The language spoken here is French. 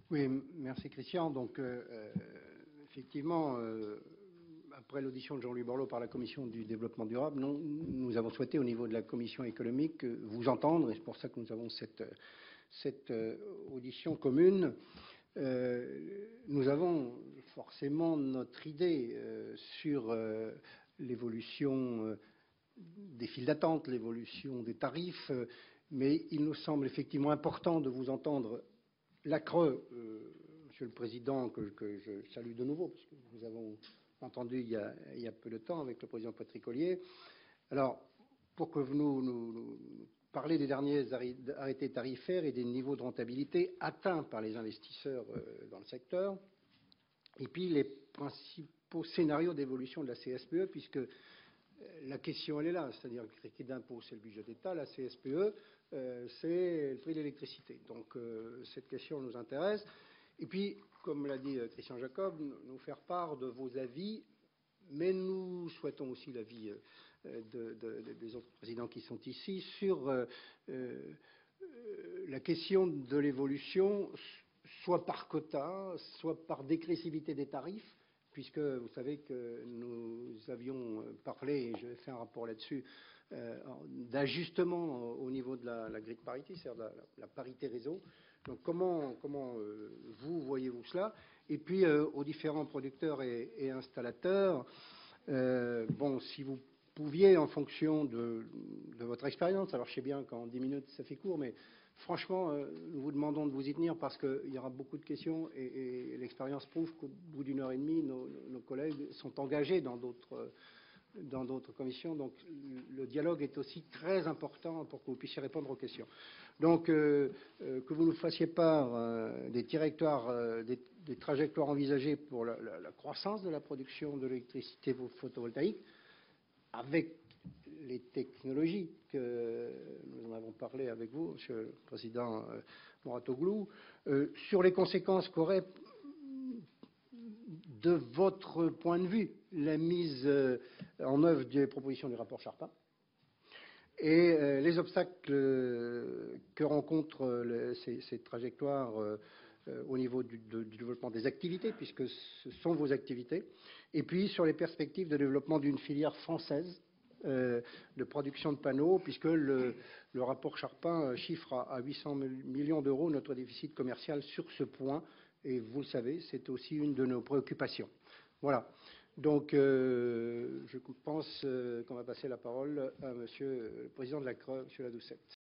Oui, merci Christian. Donc, effectivement, après l'audition de Jean-Louis Borloo par la Commission du développement durable, nous avons souhaité au niveau de la Commission économique vous entendre, et c'est pour ça que nous avons cette audition commune. Nous avons forcément notre idée sur l'évolution des files d'attente, l'évolution des tarifs, mais il nous semble effectivement important de vous entendre. La Creux, Monsieur le Président, que je salue de nouveau, parce que nous avons entendu il y a peu de temps avec le Président Patrick Ollier. Alors, pour que vous nous parlez des derniers arrêtés tarifaires et des niveaux de rentabilité atteints par les investisseurs dans le secteur, et puis les principaux scénarios d'évolution de la CSPE, puisque la question, elle est là, c'est-à-dire que le crédit d'impôt, c'est le budget d'État, la CSPE, c'est le prix de l'électricité. Donc, cette question nous intéresse. Et puis, comme l'a dit Christian Jacob, nous faire part de vos avis, mais nous souhaitons aussi l'avis des autres présidents qui sont ici sur la question de l'évolution, soit par quota, soit par dégressivité des tarifs, puisque vous savez que nous avions parlé, et je vais faire un rapport là-dessus, d'ajustement au niveau de la grid parity, c'est-à-dire la parité réseau. Donc comment vous voyez-vous cela? Et puis aux différents producteurs et installateurs, bon, si vous pouviez, en fonction de votre expérience, alors je sais bien qu'en 10 minutes ça fait court, mais franchement, nous vous demandons de vous y tenir parce qu'il y aura beaucoup de questions et l'expérience prouve qu'au bout d'une heure et demie, nos collègues sont engagés dans d'autres commissions. Donc le dialogue est aussi très important pour que vous puissiez répondre aux questions. Donc que vous nous fassiez part des trajectoires envisagées pour la croissance de la production de l'électricité photovoltaïque avec les technologies que nous en avons parlé avec vous, Monsieur le Président Mouratoglou, sur les conséquences qu'aurait, de votre point de vue, la mise en œuvre des propositions du rapport Charpin et les obstacles que rencontrent ces trajectoires au niveau du développement des activités, puisque ce sont vos activités, et puis sur les perspectives de développement d'une filière française de production de panneaux, puisque le rapport Charpin chiffre à 800 millions d'euros notre déficit commercial sur ce point, et vous le savez, c'est aussi une de nos préoccupations. Voilà. Donc, je pense qu'on va passer la parole à Monsieur le Président de la Creux, Monsieur Ladoucette.